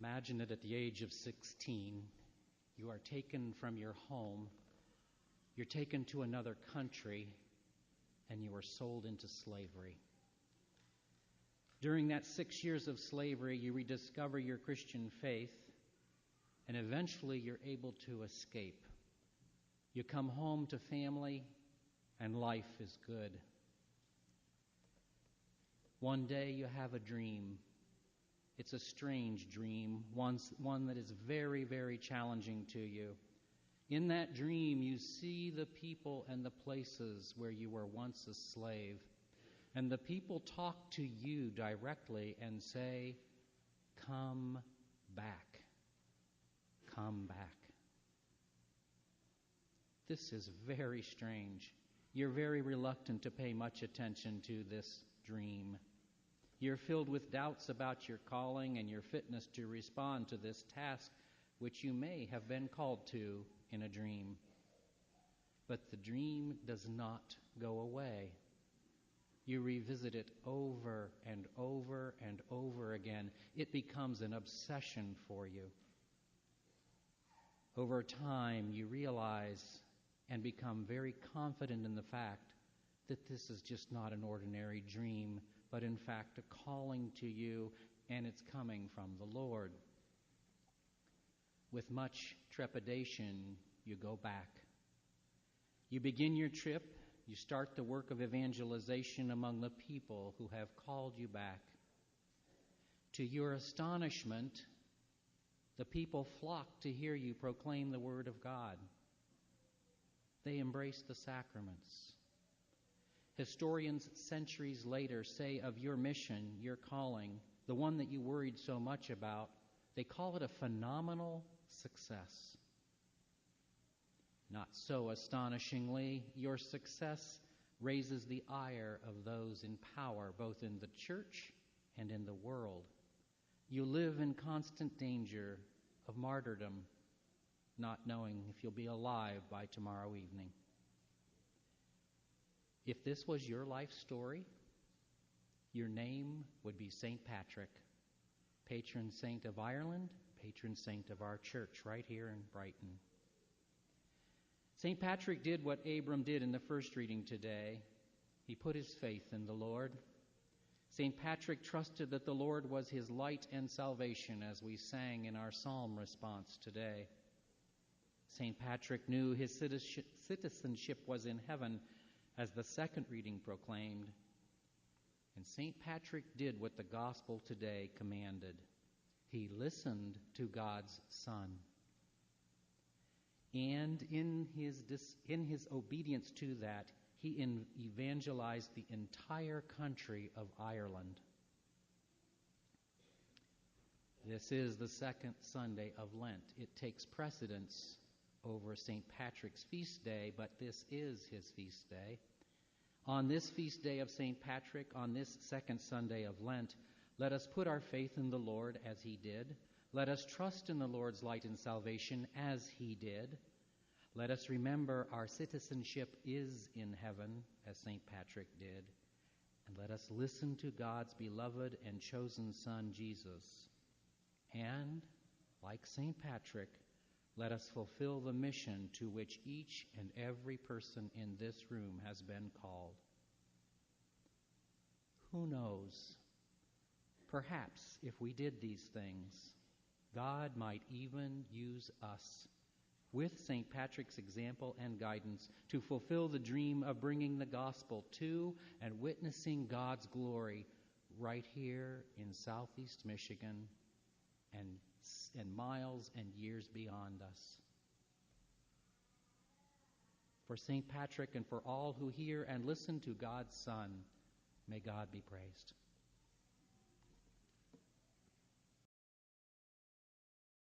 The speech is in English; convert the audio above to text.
Imagine that at the age of 16, you are taken from your home, you're taken to another country, and you are sold into slavery. During that 6 years of slavery, you rediscover your Christian faith, and eventually you're able to escape. You come home to family, and life is good. One day you have a dream. It's a strange dream, one that is very, very challenging to you. In that dream, you see the people and the places where you were once a slave. And the people talk to you directly and say, "Come back. Come back." This is very strange. You're very reluctant to pay much attention to this dream. You're filled with doubts about your calling and your fitness to respond to this task which you may have been called to in a dream. But the dream does not go away. You revisit it over and over and over again. It becomes an obsession for you. Over time, you realize and become very confident in the fact that this is just not an ordinary dream, but in fact a calling to you, and it's coming from the Lord. With much trepidation, you go back. You begin your trip. You start the work of evangelization among the people who have called you back. To your astonishment, the people flock to hear you proclaim the Word of God. They embrace the sacraments. Historians centuries later say of your mission, your calling, the one that you worried so much about, they call it a phenomenal success. Not so astonishingly, your success raises the ire of those in power, both in the church and in the world. You live in constant danger of martyrdom, not knowing if you'll be alive by tomorrow evening. If this was your life story, your name would be St. Patrick, patron saint of Ireland, patron saint of our church right here in Brighton. St. Patrick did what Abram did in the first reading today. He put his faith in the Lord. St. Patrick trusted that the Lord was his light and salvation, as we sang in our psalm response today. St. Patrick knew his citizenship was in heaven, as the second reading proclaimed. And St. Patrick did what the gospel today commanded. He listened to God's Son. And in his obedience to that, he evangelized the entire country of Ireland. This is the second Sunday of Lent. It takes precedence over St. Patrick's feast day, but this is his feast day. On this feast day of St. Patrick, on this second Sunday of Lent, let us put our faith in the Lord as he did. Let us trust in the Lord's light and salvation as he did. Let us remember our citizenship is in heaven, as St. Patrick did. And let us listen to God's beloved and chosen Son, Jesus. And, like St. Patrick, let us fulfill the mission to which each and every person in this room has been called. Who knows? Perhaps if we did these things, God might even use us, with St. Patrick's example and guidance, to fulfill the dream of bringing the gospel to and witnessing God's glory right here in Southeast Michigan and miles and years beyond us. For St. Patrick and for all who hear and listen to God's Son, may God be praised.